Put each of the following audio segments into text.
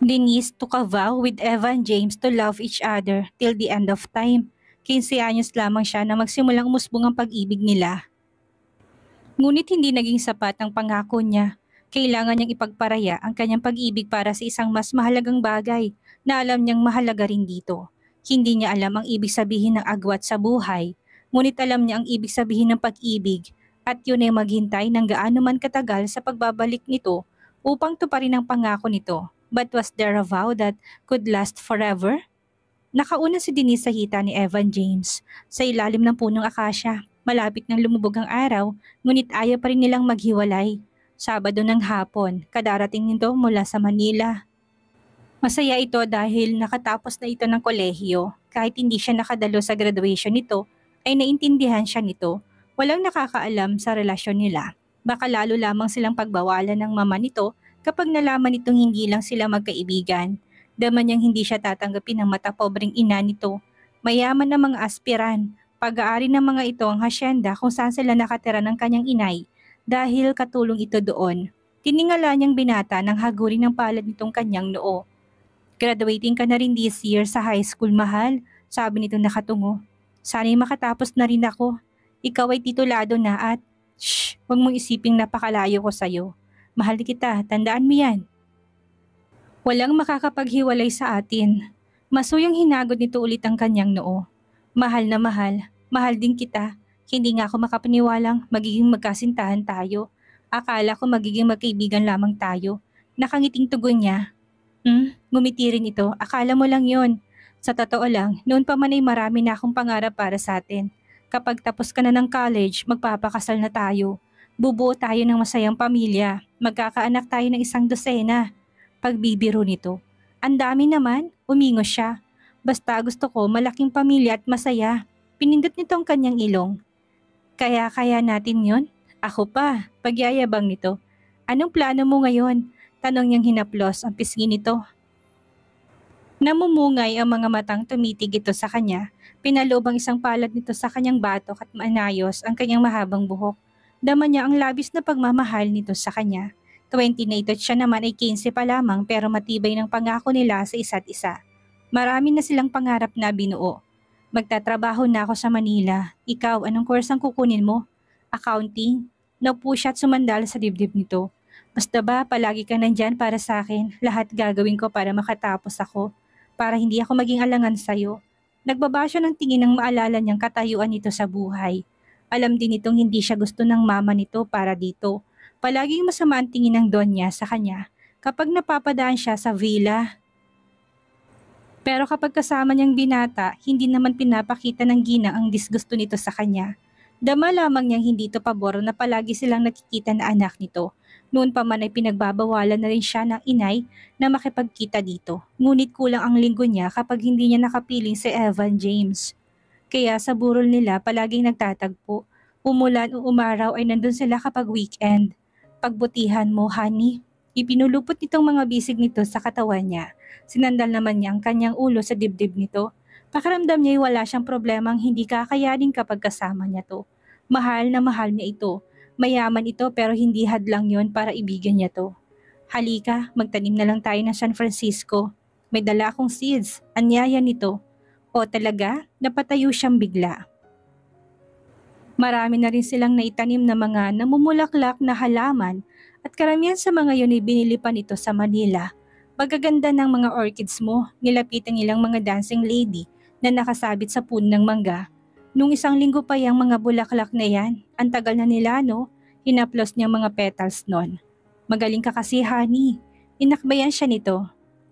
Denise took a vow with Eva and James to love each other till the end of time. 15 anyos lamang siya na magsimulang umusbong ang pag-ibig nila. Ngunit hindi naging sapat ang pangako niya. Kailangan niyang ipagparaya ang kanyang pag-ibig para sa isang mas mahalagang bagay na alam niyang mahalaga rin dito. Hindi niya alam ang ibig sabihin ng agwat sa buhay, ngunit alam niya ang ibig sabihin ng pag-ibig at yun ay maghintay ng gaano man katagal sa pagbabalik nito upang tuparin ang pangako nito. But was there a vow that could last forever? Nakauna si Denise sa hita ni Evan James sa ilalim ng punong akasya. Malapit nang lumubog ang araw, ngunit ayaw pa rin nilang maghiwalay. Sabado ng hapon, kadarating nito mula sa Manila. Masaya ito dahil nakatapos na ito ng kolehiyo. Kahit hindi siya nakadalo sa graduation nito, ay naintindihan siya nito. Walang nakakaalam sa relasyon nila. Baka lalo lamang silang pagbawalan ng mama nito kapag nalaman nitong hindi lang sila magkaibigan. Dama niyang hindi siya tatanggapin ng matapobreng ina nito. Mayaman na mga aspiran. Pag-aari ng mga ito ang hasyenda kung saan sila nakatira ng kanyang inay dahil katulong ito doon. Tiningala niyang binata ng haguri ng palad nitong kanyang noo. Graduating ka na rin this year sa high school, mahal, sabi nito nakatungo. Sana'y makatapos na rin ako. Ikaw ay titulado na at, shh, huwag mong isiping napakalayo ko sa'yo. Mahal kita, tandaan mo yan. Walang makakapaghiwalay sa atin. Masuyang hinagod nito ulit ang kanyang noo. Mahal na mahal din kita. Hindi nga ako makapaniwalang magiging magkasintahan tayo. Akala ko magiging magkaibigan lamang tayo. Nakangiting tugon niya. Ngumiti rin ito. Akala mo lang yon. Sa totoo lang, noon pa man ay marami na akong pangarap para sa atin. Kapag tapos ka na ng college, magpapakasal na tayo. Bubuo tayo ng masayang pamilya. Magkakaanak tayo ng 1 dosena. Pagbibiro nito. Ang dami naman, umingos siya. Basta gusto ko malaking pamilya at masaya. Pinindot nito ang kanyang ilong. Kaya natin yon? Ako pa, pagyayabang nito. Anong plano mo ngayon? Tanong niyang hinaplos ang pisngi nito. Namumungay ang mga matang tumitig ito sa kanya. Pinaloob ang isang palad nito sa kanyang batok at maanayos ang kanyang mahabang buhok. Dama niya ang labis na pagmamahal nito sa kanya. 20 na ito at siya naman ay 15 pa lamang pero matibay ng pangako nila sa isa't isa. Marami na silang pangarap na binuo. Magtatrabaho na ako sa Manila. Ikaw, anong course ang kukunin mo? Accounting? Naupo siya at sumandal sa dibdib nito. Basta ba palagi ka nandyan para sa akin, lahat gagawin ko para makatapos ako, para hindi ako maging alangan sa'yo. Nagbaba siya ng tingin ng maalala niyang katayuan nito sa buhay. Alam din itong hindi siya gusto ng mama nito para dito. Palaging masama ang tingin ng Donya sa kanya kapag napapadaan siya sa villa. Pero kapag kasama niyang binata, hindi naman pinapakita ng ginang ang disgusto nito sa kanya. Dama lamang niyang hindi ito pabor na palagi silang nakikita na anak nito. Noon pa man ay pinagbabawalan na rin siya ng inay na makipagkita dito. Ngunit kulang ang linggo niya kapag hindi niya nakapiling si Evan James. Kaya sa burol nila palaging nagtatagpo. Umulan o umaraw ay nandun sila kapag weekend. Pagbutihan mo, honey. Ipinulupot nitong mga bisig nito sa katawan niya. Sinandal naman niya ang kanyang ulo sa dibdib nito. Pakiramdam niya ay wala siyang problemang hindi kakayanin kapag kasama niya to. Mahal na mahal niya ito. Mayaman ito pero hindi hadlang yon para ibigin niya to. Halika, magtanim na lang tayo ng San Francisco. May dala akong seeds. Anyaya nito. O talaga, napatayo siyang bigla. Marami na rin silang naitanim na mga namumulaklak na halaman at karamihan sa mga yun ay binili pa nito sa Manila. Pagkaganda ng mga orchids mo, nilapitan nilang mga dancing lady na nakasabit sa puno ng mangga. Nung 1 linggo pa yung mga bulaklak na yan, ang tagal na nila no, hinaplos niyang mga petals nun. Magaling ka kasi honey, inakbayan siya nito.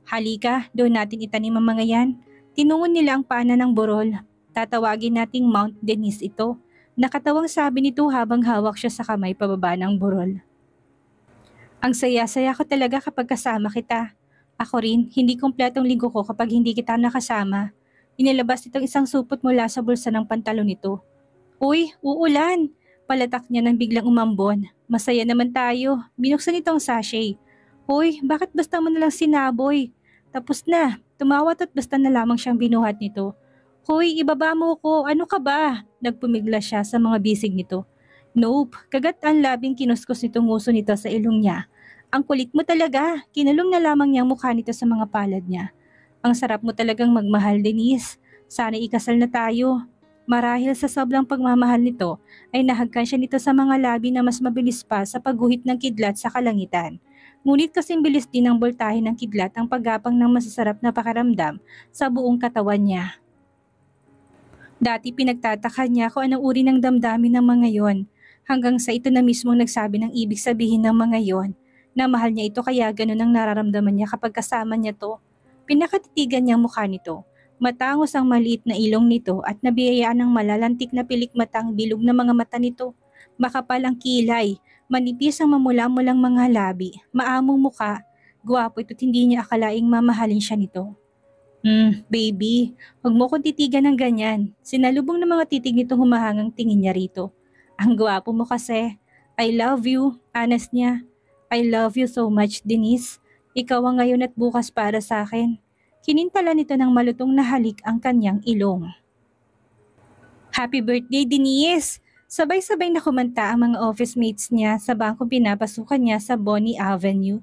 Halika, doon natin itanim ang mga yan. Tinungon nila ang pana ng burol. Tatawagin nating Mount Denise ito. Nakatawang sabi nito habang hawak siya sa kamay pababa ng burol. Ang saya-saya ko talaga kapag kasama kita. Ako rin, hindi kumpletong linggo ko kapag hindi kita nakasama. Inilabas nitong isang supot mula sa bulsa ng pantalon nito. Uy, uulan! Palatak niya nang biglang umambon. Masaya naman tayo. Binuksan nitong sachet. Uy, bakit basta mo nalang sinaboy? Tapos na. Tumawat at basta na lamang siyang binuhat nito. Hoy, ibaba mo ko. Ano ka ba? Nagpumigla siya sa mga bisig nito. Nope, kagat ang labing kinuskos nitong nguso nito sa ilong niya. Ang kulit mo talaga, kinulong na lamang niya ang mukha nito sa mga palad niya. Ang sarap mo talagang magmahal, Denise. Sana ikasal na tayo. Marahil sa sobrang pagmamahal nito ay nahagkan siya nito sa mga labi na mas mabilis pa sa pagguhit ng kidlat sa kalangitan. Ngunit kasing bilis din ng boltahe ng kidlat ang paggapang ng masasarap na pakiramdam sa buong katawan niya. Dati pinagtataka niya kung anong uri ng damdamin ng mga yon, hanggang sa ito na mismo nagsabi ng ibig sabihin ng mga yon, na mahal niya ito kaya ganun ang nararamdaman niya kapag kasama niya to. Pinakatitigan niyang mukha nito, matangos ang maliit na ilong nito at nabiyayaan ng malalantik na pilikmata ang bilog na mga mata nito. Makapal ang kilay, manipis ang mamula-mulang mga labi, maamong muka, gwapo ito't hindi niya akalaing mamahalin siya nito. Baby, huwag mo kong titigan ng ganyan. Sinalubong ng mga titig nito humahangang tingin niya rito. Ang gwapo mo kasi. I love you, honest niya. I love you so much, Denise. Ikaw ang ngayon at bukas para sa akin. Kinintala nito ng malutong na halik ang kanyang ilong. Happy birthday, Denise! Sabay-sabay na kumanta ang mga office mates niya sa bangkong pinapasukan niya sa Bonnie Avenue.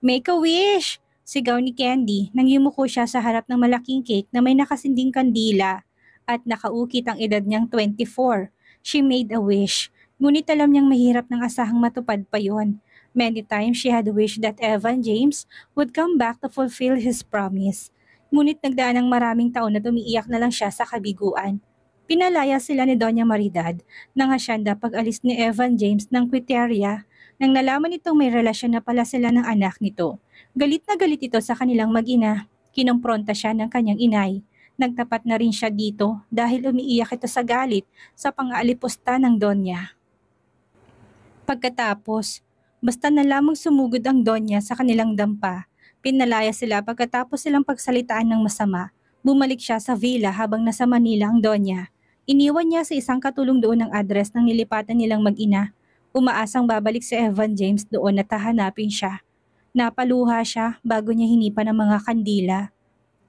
Make a wish! Sigaw ni Candy nang yumuko siya sa harap ng malaking cake na may nakasinding kandila at nakaukit ang edad niyang 24. She made a wish, ngunit alam niyang mahirap ng asahang matupad pa yon. Many times she had wished that Evan James would come back to fulfill his promise. Ngunit nagdaan ng maraming taon na umiiyak na lang siya sa kabiguan. Pinalaya sila ni Doña Maridad nang hasyanda pag-alis ni Evan James ng Quiteria nang nalaman nitong may relasyon na pala sila ng anak nito. Galit na galit ito sa kanilang mag-ina. Kinompronta siya ng kanyang inay. Nagtapat na rin siya dito dahil umiiyak ito sa galit sa pang-aalipusta ng Donya. Pagkatapos, basta na lamang sumugod ang Donya sa kanilang dampa, pinalaya sila pagkatapos silang pagsalitaan ng masama. Bumalik siya sa villa habang nasa Manila ang Donya. Iniwan niya sa isang katulong doon ang address ng nilipatan nilang mag-ina. Umaasang babalik si Evan James doon at hahanapin siya. Napaluha siya bago niya hinipan ang mga kandila.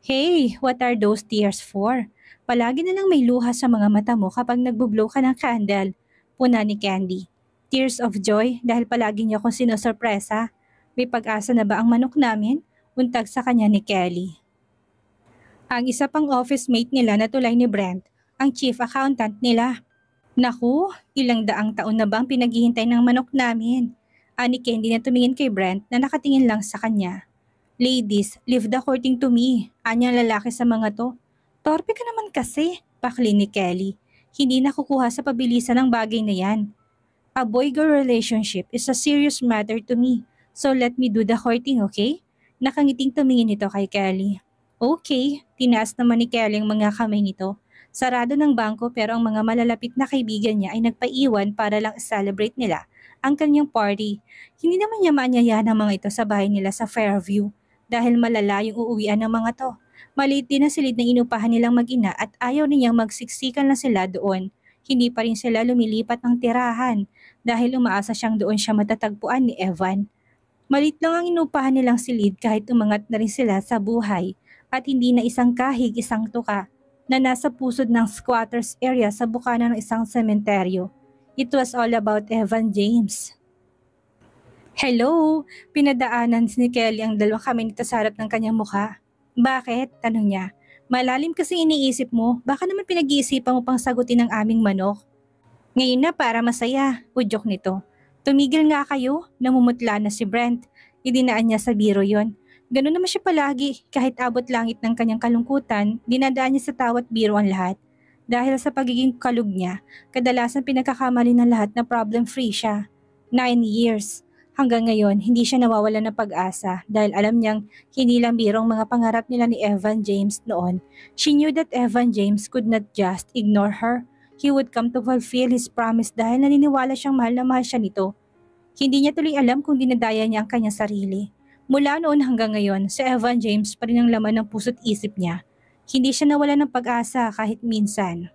Hey, what are those tears for? Palagi na lang may luha sa mga mata mo kapag nagbublow ka ng candle. Puna ni Candy. Tears of joy dahil palagi niya akong sinosorpresa. May pag-asa na ba ang manok namin? Untag sa kanya ni Kelly. Ang isa pang office mate nila na tulay ni Brent, ang chief accountant nila. Naku, ilang daang taon na bang pinaghihintay ng manok namin? Ani Candy na tumingin kay Brent na nakatingin lang sa kanya. Ladies, leave the courting to me. Anyang lalaki sa mga to. Torpe ka naman kasi, pakli ni Kelly. Hindi nakukuha sa pabilisan ng bagay na yan. A boy-girl relationship is a serious matter to me. So let me do the courting, okay? Nakangiting tumingin ito kay Kelly. Okay, tinaas naman ni Kelly ang mga kamay nito. Sarado ng bangko pero ang mga malalapit na kaibigan niya ay nagpaiwan para lang celebrate nila ang kanyang party. Hindi naman niya maanyayahan ang mga ito sa bahay nila sa Fairview dahil malala yung uuwian ng mga to. Maliit din ang silid na inupahan nilang mag-ina at ayaw niyang magsiksikan na sila doon. Hindi pa rin sila lumilipat ng tirahan dahil umaasa siyang doon siya matatagpuan ni Evan. Maliit lang ang inupahan nilang silid kahit umangat na rin sila sa buhay at hindi na isang kahig isang tuka na nasa pusod ng squatters area sa bukana ng isang sementeryo. It was all about Evan James. Hello! Pinadaanan ni Kelly ang dalawang kamay nito sa harap ng kanyang mukha. Bakit? Tanong niya. Malalim kasi iniisip mo, baka naman pinag-iisipan mo pang sagutin ang aming manok. Ngayon na para masaya, udyok nito. Tumigil nga kayo, namumutla na si Brent. Idinaan niya sa biro yon. Ganun naman siya palagi, kahit abot langit ng kanyang kalungkutan, dinadaan niya sa tawat biro ang lahat. Dahil sa pagiging kalug niya, kadalasan pinagkakamali ng lahat na problem-free siya. 9 years. Hanggang ngayon, hindi siya nawawala ng pag-asa dahil alam niyang hindi lang birong mga pangarap nila ni Evan James noon. She knew that Evan James could not just ignore her. He would come to fulfill his promise dahil naniniwala siyang mahal na mahal siya nito. Hindi niya tuloy alam kung dinadaya niya ang kanyang sarili. Mula noon hanggang ngayon, si Evan James pa rin ang laman ng puso't isip niya. Hindi siya nawala ng pag-asa kahit minsan.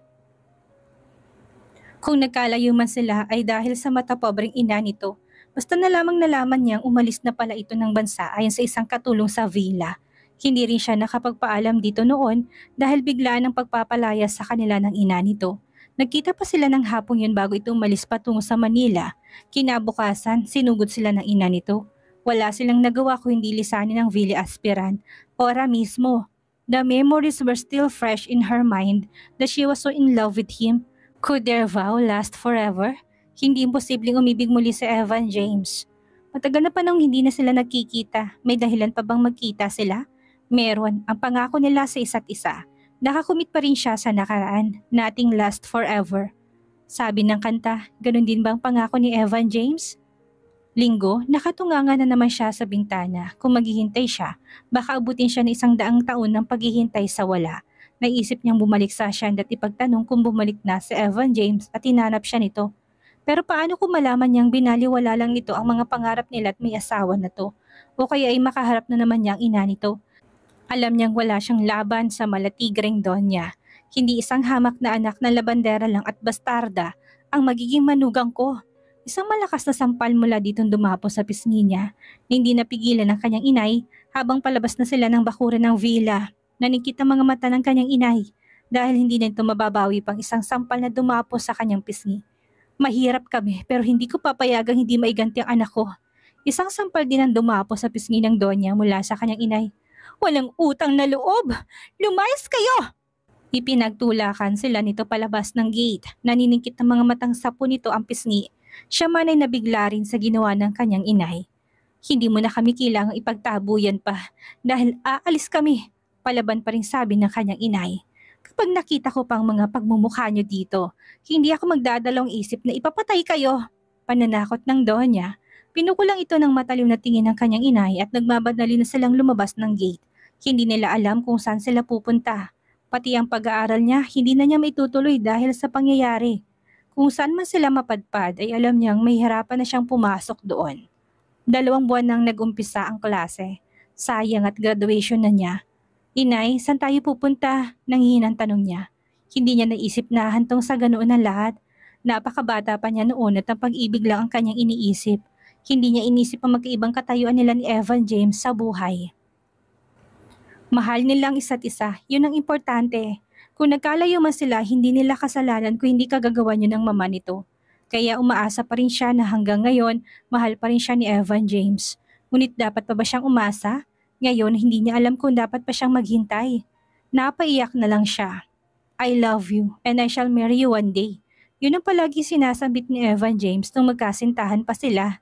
Kung nagkalayo man sila ay dahil sa matapobreng ina nito. Basta na lamang nalaman niyang umalis na pala ito ng bansa ayon sa isang katulong sa villa. Hindi rin siya nakapagpaalam dito noon dahil biglaan ang pagpapalaya sa kanila ng ina nito. Nagkita pa sila ng hapong yun bago ito umalis patungo sa Manila. Kinabukasan, sinugod sila ng ina nito. Wala silang nagawa kung hindi lisanin ng Villa aspirant. Ora mismo. The memories were still fresh in her mind that she was so in love with him. Could their vow last forever? Hindi imposibleng umibig muli si Evan James. Matagal na panahon hindi na sila nagkikita. May dahilan pa bang magkita sila? Meron. Ang pangako nila sa isa't isa. Nakakumit pa rin siya sa nakaraan. Nothing lasts forever. Sabi ng kanta, ganun din bang pangako ni Evan James? Linggo, nakatunganga na naman siya sa bintana. Kung maghihintay siya, baka abutin siya ng 100 taon ng paghihintay sa wala. Naisip niyang bumalik sa Shand at ipagtanong kung bumalik na si Evan James at hinanap siya nito. Pero paano kung malaman niyang binaliwala lang nito ang mga pangarap nila at may asawa na to? O kaya ay makaharap na naman niya ang ina nito? Alam niyang wala siyang laban sa malatigreng Donya. Hindi isang hamak na anak na labandera lang at bastarda ang magiging manugang ko. Isang malakas na sampal mula ditong dumapo sa pisngi niya na hindi napigilan ng kanyang inay habang palabas na sila ng bakuran ng villa. Nanikit ang mga mata ng kanyang inay dahil hindi na ito mababawi pang isang sampal na dumapo sa kanyang pisngi. Mahirap kami pero hindi ko papayagang hindi maiganti ang anak ko. Isang sampal din ang dumapo sa pisngi ng Donya mula sa kanyang inay. Walang utang na loob! Lumayas kayo! Ipinagtulakan sila nito palabas ng gate. Naniningkit ng mga matang sapo nito ang pisngi. Siya man ay nabigla rin sa ginawa ng kanyang inay. Hindi mo na kami kailangang ipagtabuyan pa dahil aalis kami. Palaban pa rin sabi ng kanyang inay. Kapag nakita ko pang mga pagmumukha nyo dito, hindi ako magdadalawang isip na ipapatay kayo. Pananakot ng Donya. Pinukulang ito ng mataliw na tingin ng kanyang inay at nagmamadali na silang lumabas ng gate. Hindi nila alam kung saan sila pupunta. Pati ang pag-aaral niya, hindi na niya maitutuloy dahil sa pangyayari. Kung saan man sila mapadpad ay alam niyang may hirapan na siyang pumasok doon. 2 buwan nang nag-umpisa ang klase. Sayang at graduation na niya. Inay, saan tayo pupunta? Nanghihinang tanong niya. Hindi niya naisip na hantong sa ganoon ang lahat. Napakabata pa niya noon at ang pag-ibig lang ang kanyang iniisip. Hindi niya inisip ang magkaibang katayuan nila ni Evan James sa buhay. Mahal nilang isa't isa, yun ang importante. Kung nagkalayo man sila, hindi nila kasalanan kung hindi kagagawa niyo ng mama nito. Kaya umaasa pa rin siya na hanggang ngayon, mahal pa rin siya ni Evan James. Ngunit dapat pa ba siyang umasa? Ngayon, hindi niya alam kung dapat pa siyang maghintay. Napaiyak na lang siya. I love you and I shall marry you one day. Yun ang palagi sinasabit ni Evan James nung magkasintahan pa sila.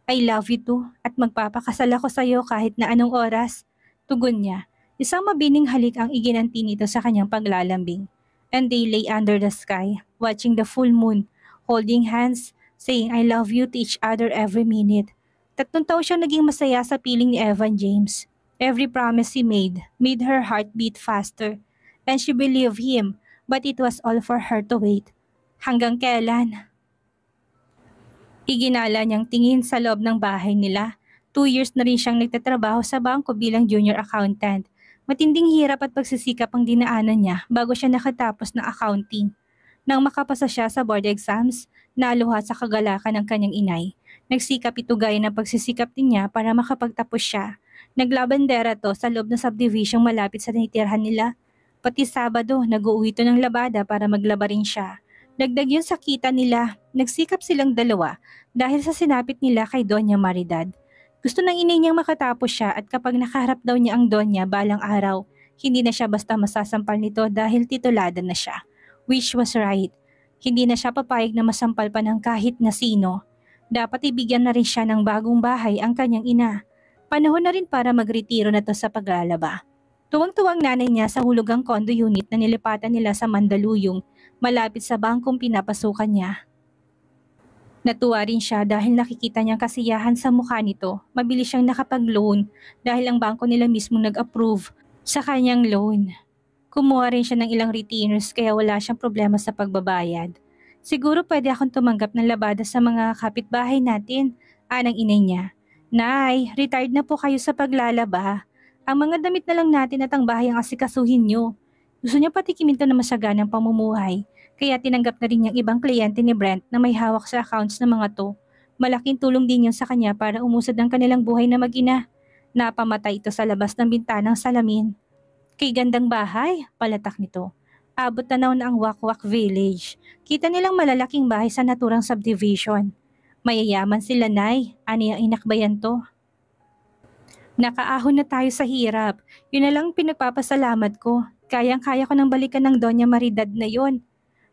I love you too at magpapakasal ako sa iyo kahit na anong oras. Tugon niya. Isang mabining halik ang iginanti nito sa kanyang paglalambing. And they lay under the sky, watching the full moon, holding hands, saying I love you to each other every minute. 3 taon siyang naging masaya sa piling ni Evan James. Every promise he made her heart beat faster. And she believed him, but it was all for her to wait. Hanggang kailan? Iginala niyang tingin sa loob ng bahay nila. 2 years na rin siyang nagtatrabaho sa bangko bilang junior accountant. Matinding hirap at pagsisikap ang dinaanan niya bago siya nakatapos ng accounting. Nang makapasa siya sa board exams, naluha sa kagalakan ng kanyang inay. Nagsikap ito gaya ng pagsisikap din niya para makapagtapos siya. Naglabandera to sa loob ng subdivision malapit sa tinitirhan nila. Pati Sabado, nag-uwi to ng labada para maglaba rin siya. Dagdag yun sa kita nila, nagsikap silang dalawa dahil sa sinapit nila kay Doña Maridad. Gusto ng inay niyang makatapos siya at kapag nakaharap daw niya ang Donya balang araw, hindi na siya basta masasampal nito dahil titulada na siya. Which was right. Hindi na siya papayag na masampal pa ng kahit na sino. Dapat ibigyan na rin siya ng bagong bahay ang kanyang ina. Panahon na rin para magretiro na to sa paglalaba. Tuwang-tuwang nanay niya sa hulugang condo unit na nilipatan nila sa Mandaluyong, malapit sa bangkong pinapasukan niya. Natuwa rin siya dahil nakikita niyang kasiyahan sa mukha nito. Mabilis siyang nakapag-loan dahil ang bangko nila mismo nag-approve sa kanyang loan. Kumuha rin siya ng ilang retainers kaya wala siyang problema sa pagbabayad. Siguro pwede akong tumanggap ng labada sa mga kapitbahay natin, anang inay niya. Nay, retired na po kayo sa paglalaba. Ang mga damit na lang natin at ang bahay ang asikasuhin niyo. Gusto niya patikimin to na masaganang pamumuhay. Kaya tinanggap na rin niyang ibang kliyente ni Brent na may hawak sa accounts ng mga to. Malaking tulong din yun sa kanya para umusad ang kanilang buhay na mag-ina. Napamatay ito sa labas ng bintanang salamin. Kay gandang bahay, palatak nito. Abot tanaw na ang Wakwak Village. Kita nilang malalaking bahay sa naturang subdivision. Mayayaman sila, Nay. Ani ang inakbayan to? Nakaahon na tayo sa hirap. Yun na lang ang pinagpapasalamat ko. Kayang-kaya ko nang balikan ng Doña Maridad na yon.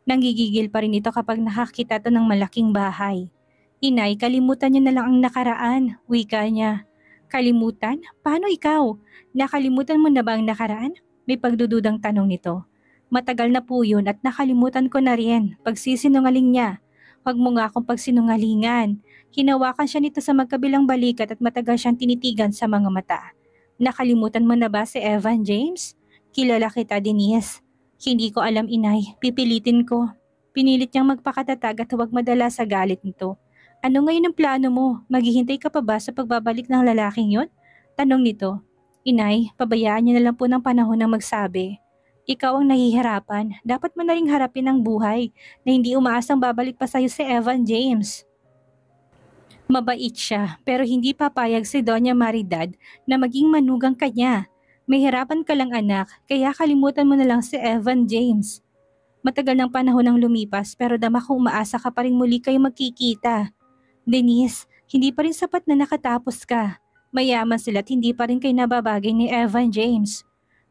Nanggigigil pa rin ito kapag nakakita to ng malaking bahay. Inay, kalimutan niyo na lang ang nakaraan, wika niya. Kalimutan? Paano ikaw? Nakalimutan mo na ba ang nakaraan? May pagdududang tanong nito. Matagal na po yun at nakalimutan ko na rin. Pagsisinungaling niya. Huwag mo nga akong pagsinungalingan. Hinawakan siya nito sa magkabilang balikat at matagal siyang tinitigan sa mga mata. Nakalimutan mo na ba si Evan James? Kilala kita, Denise. Hindi ko alam, inay. Pipilitin ko. Pinilit niyang magpakatatag at huwag madala sa galit nito. Ano ngayon ang plano mo? Maghihintay ka pa ba sa pagbabalik ng lalaking yon? Tanong nito. Inay, pabayaan niyo na lang po ng panahon ng magsabi. Ikaw ang nahihirapan. Dapat mo na ring harapin ang buhay na hindi umaasang babalik pa sa'yo si Evan James. Mabait siya pero hindi papayag si Doña Maridad na maging manugang kanya. May hirapan ka lang anak kaya kalimutan mo na lang si Evan James. Matagal ng panahon ang lumipas pero dama kong umaasa ka pa rin muli kayo magkikita. Denise, hindi pa rin sapat na nakatapos ka. Mayaman sila at hindi pa rin kayo nababagay ni Evan James.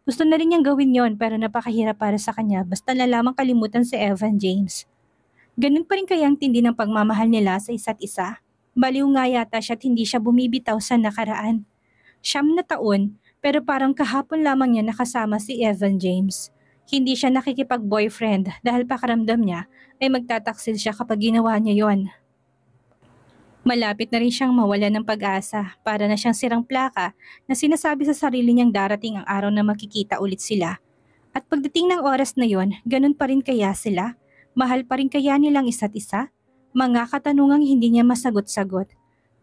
Gusto na rin niyang gawin yon pero napakahirap para sa kanya basta lalamang kalimutan si Evan James. Ganun pa rin kaya ang tindi ng pagmamahal nila sa isa't isa? Baliw nga yata siya at hindi siya bumibitaw sa nakaraan. 9 na taon pero parang kahapon lamang niya nakasama si Evan James. Hindi siya nakikipag-boyfriend dahil pakaramdam niya ay magtataksil siya kapag ginawa niya yon. Malapit na rin siyang mawala ng pag-asa para na siyang sirang plaka na sinasabi sa sarili niyang darating ang araw na makikita ulit sila. At pagdating ng oras na yon, ganun pa rin kaya sila? Mahal pa rin kaya nilang isa't isa? Mga katanungang hindi niya masagot-sagot.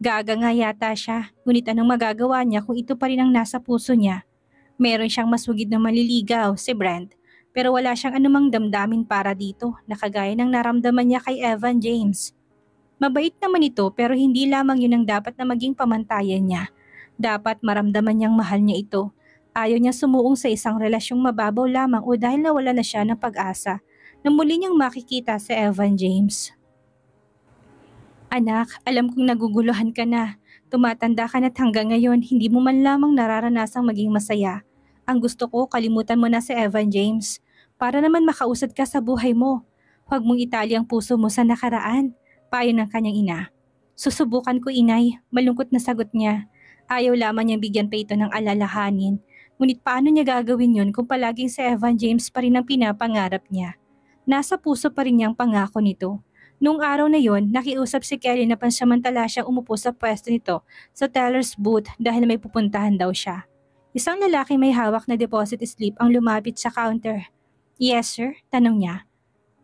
Gaga nga yata siya, ngunit anong magagawa niya kung ito pa rin ang nasa puso niya? Meron siyang masugid na maliligaw, si Brent, pero wala siyang anumang damdamin para dito na kagaya ng naramdaman niya kay Evan James. Mabait naman ito pero hindi lamang yun ang dapat na maging pamantayan niya. Dapat maramdaman niyang mahal niya ito. Ayaw niya sumuong sa isang relasyong mababaw lamang o dahil nawala na siya ng pag-asa na muli niyang makikita si Evan James. Anak, alam kong naguguluhan ka na. Tumatanda ka na't hanggang ngayon hindi mo man lamang nararanasang maging masaya. Ang gusto ko, kalimutan mo na si Evan James. Para naman makausad ka sa buhay mo. Huwag mong itali ang puso mo sa nakaraan. Payo ng kanyang ina. Susubukan ko, inay. Malungkot na sagot niya. Ayaw lamang niyang bigyan pa ito ng alalahanin. Ngunit paano niya gagawin yun kung palaging si Evan James pa rin ang pinapangarap niya? Nasa puso pa rin niyang pangako nito. Noong araw na yon, nakiusap si Kelly na pansamantala siyang umupo sa pwesto nito sa teller's booth dahil may pupuntahan daw siya. Isang lalaki may hawak na deposit slip ang lumapit sa counter. Yes sir, tanong niya.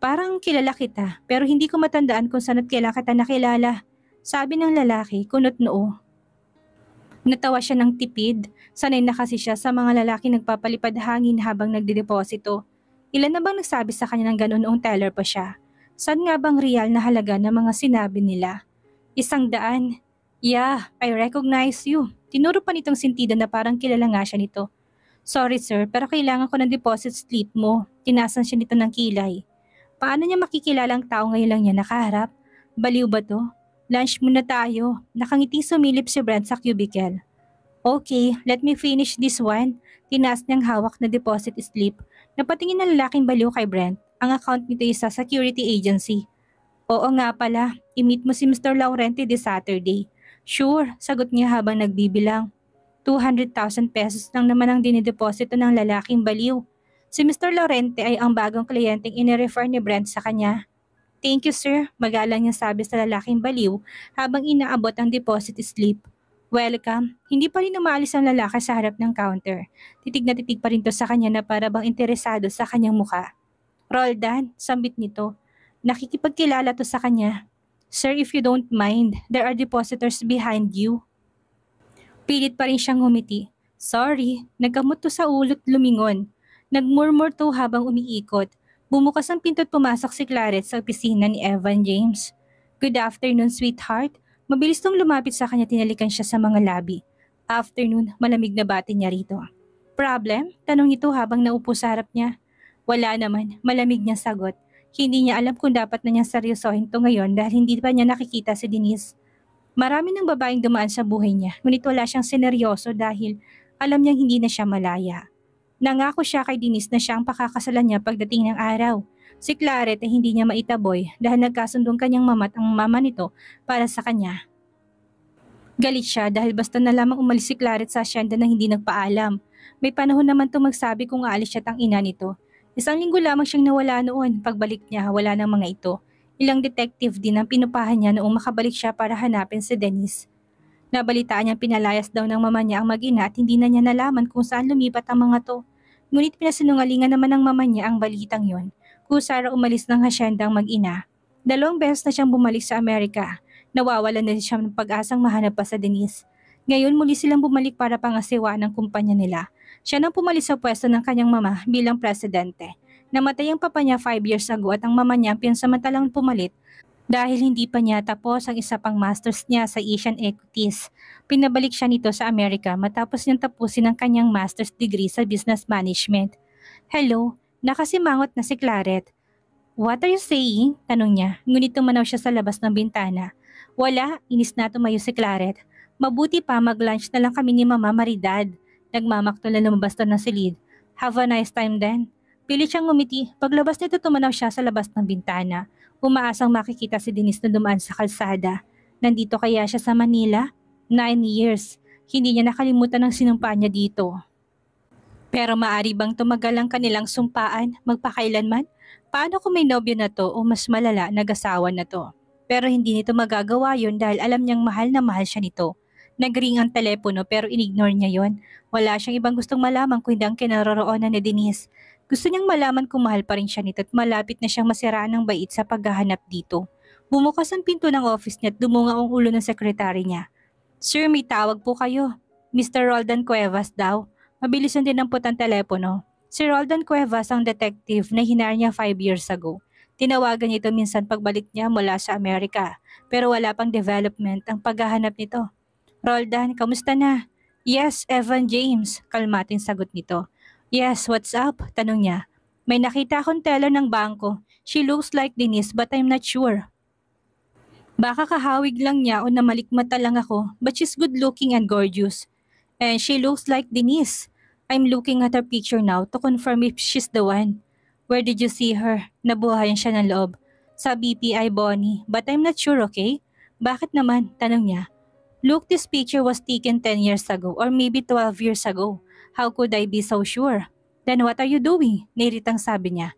Parang kilala kita pero hindi ko matandaan kung saan at kailan kita nakilala. Sabi ng lalaki, kunot noo. Natawa siya ng tipid. Sanay na kasi siya sa mga lalaki nagpapalipad hangin habang nagdedeposito. Ilan na bang nagsabi sa kanya ng ganun noong teller pa siya? Saan nga bang real na halaga ng mga sinabi nila? 100. Yeah, I recognize you. Tinuro pa nitong sentido na parang kilala nga siya nito. Sorry sir, pero kailangan ko ng deposit slip mo. Tinasan siya nito ng kilay. Paano niya makikilala ang tao ngayon lang niya nakaharap? Baliw ba to? Lunch muna tayo. Nakangiti sumilip si Brent sa cubicle. Okay, let me finish this one. Tinaas niyang hawak na deposit slip. Napatingin na lalaking baliw kay Brent. Ang account nito isa sa security agency. Oo nga pala, i-meet mo si Mr. Laurente this Saturday. Sure, sagot niya habang nagbibilang. 200,000 pesos lang naman ang dinideposito ng lalaking baliw. Si Mr. Laurente ay ang bagong kliyenteng inirefer ni Brent sa kanya. Thank you sir, magalang niya sabi sa lalaking baliw habang inaabot ang deposit slip. Welcome, hindi pa rin umaalis ang lalaki sa harap ng counter. Titig na titig pa rin to sa kanya na para bang interesado sa kanyang muka. Roldan, sambit nito. Nakikipagkilala to sa kanya. Sir, if you don't mind, there are depositors behind you. Pilit pa rin siyang ngumiti. Sorry, nagkamot to sa ulo't lumingon. Nagmurmur to habang umiikot. Bumukas ang pinto at pumasok si Claret sa opisina ni Evan James. Good afternoon, sweetheart. Mabilis tong lumapit sa kanya, tinalikan siya sa mga labi. Afternoon, malamig na bati niya rito. Problem? Tanong ito habang naupo sa harap niya. Wala naman, malamig niyang sagot. Hindi niya alam kung dapat na niyang seryosohin to ngayon dahil hindi pa niya nakikita si Denise. Marami ng babaeng dumaan sa buhay niya, ngunit wala siyang seneryoso dahil alam niyang hindi na siya malaya. Nangako siya kay Denise na siya ang pakakasalan niya pagdating ng araw. Si Claret ay hindi niya maitaboy dahil nagkasundong kanyang mama at ang mama nito para sa kanya. Galit siya dahil basta na lamang umalis si Claret sa asyenda na hindi nagpaalam. May panahon naman to magsabi kung aalis siya ang ina nito. Isang linggo lamang siyang nawala noon. Pagbalik niya, wala ng mga ito. Ilang detective din ang pinupahan niya noong makabalik siya para hanapin si Denise. Nabalitaan niyang pinalayas daw ng mama niya ang mag-ina at hindi na niya nalaman kung saan lumipat ang mga to. Ngunit pinasinungalingan naman ng mama niya ang balitang yon. Kusara umalis ng hasyenda ang mag-ina. 2 beses na siyang bumalik sa Amerika. Nawawalan na siya ng pag-asang mahanap pa sa Denise. Ngayon muli silang bumalik para pangasiwaan ng kumpanya nila. Siya nang pumalis sa pwesto ng kanyang mama bilang presidente. Namatay ang papa niya 5 years ago at ang mama niya pinsamantalang pumalit dahil hindi pa niya tapos ang isa pang masters niya sa Asian Equities. Pinabalik siya nito sa Amerika matapos niyang tapusin ang kanyang master's degree sa business management. Hello, nakasimangot na si Claret. What are you saying? Tanong niya, ngunit tumanaw siya sa labas ng bintana. Wala, inis na tumayo si Claret. Mabuti pa mag-lunch na lang kami ni Mama Maridad. Nagmamakto na lumabas to ng silid. Have a nice time then. Pilit siyang ngumiti. Paglabas nito tumanaw siya sa labas ng bintana. Umaasang makikita si Denise na dumaan sa kalsada. Nandito kaya siya sa Manila? 9 years. Hindi niya nakalimutan ang sinumpa niya dito. Pero maari bang tumagal ang kanilang sumpaan magpakailanman? Paano kung may nobyo na to o mas malala nag-asawa na to? Pero hindi nito magagawa yon dahil alam niyang mahal na mahal siya nito. Nagring ang telepono pero inignore niya yon. Wala siyang ibang gustong malaman kundi ang kinaroroonan ni Denise. Gusto niyang malaman kung mahal pa rin siya nito at malapit na siyang masiraan ng bait sa paghahanap dito. Bumukas ang pinto ng office niya at dumunga ang ulo ng sekretary niya. Sir, may tawag po kayo. Mr. Roldan Cuevas daw. Mabilis din ang putang telepono. Si Roldan Cuevas ang detective na hinar niya 5 years ago. Tinawagan niya ito minsan pagbalik niya mula sa Amerika, pero wala pang development ang paghahanap nito. Roldan, kamusta na? Yes, Evan James, kalmating sagot nito. Yes, what's up? Tanong niya. May nakita akong teller ng bangko. She looks like Denise but I'm not sure. Baka kahawig lang niya o namalikmata lang ako, but she's good looking and gorgeous. And she looks like Denise. I'm looking at her picture now to confirm if she's the one. Where did you see her? Nabuhayan siya ng loob. Sa BPI Bonnie, but I'm not sure, okay? Bakit naman? Tanong niya. Look, this picture was taken 10 years ago or maybe 12 years ago. How could I be so sure? Then what are you doing? Nairitang sabi niya.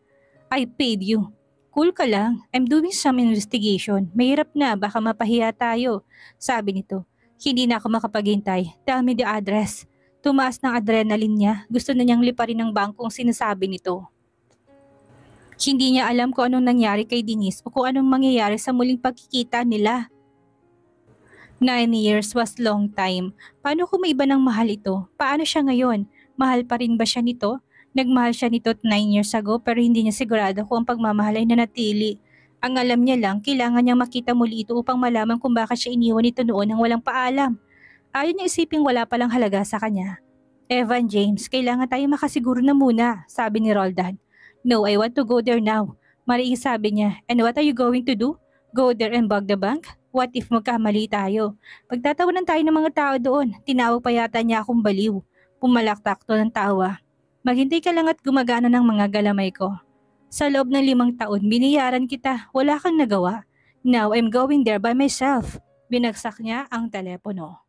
I paid you. Cool ka lang. I'm doing some investigation. Mahirap na, baka mapahiya tayo. Sabi nito. Hindi na ako makapaghintay. Tell me the address. Tumaas ng adrenaline niya. Gusto na niyang liparin ang bangkong sinasabi nito. Hindi niya alam kung anong nangyari kay Denise o kung anong mangyayari sa muling pagkikita nila. 9 years was long time. Paano kung may iba ng mahal ito? Paano siya ngayon? Mahal pa rin ba siya nito? Nagmahal siya nito 9 years ago pero hindi niya sigurado kung ang pagmamahal ay nanatili. Ang alam niya lang, kailangan niyang makita muli ito upang malaman kung bakit siya iniwan ito noon nang walang paalam. Ayaw niya isiping wala palang halaga sa kanya. Evan James, kailangan tayo makasiguro na muna, sabi ni Roldan. No, I want to go there now. Mariing sabi niya, and what are you going to do? Go there and bug the bank? What if magkamali tayo? Pagtatawanan tayo ng mga tao doon, tinawag pa yata niya akong baliw. Pumalaktak to ng tawa. Maghintay ka lang at gumagana ng mga galamay ko. Sa loob ng 5 taon, biniyaran kita. Wala kang nagawa. Now I'm going there by myself. Binagsak niya ang telepono.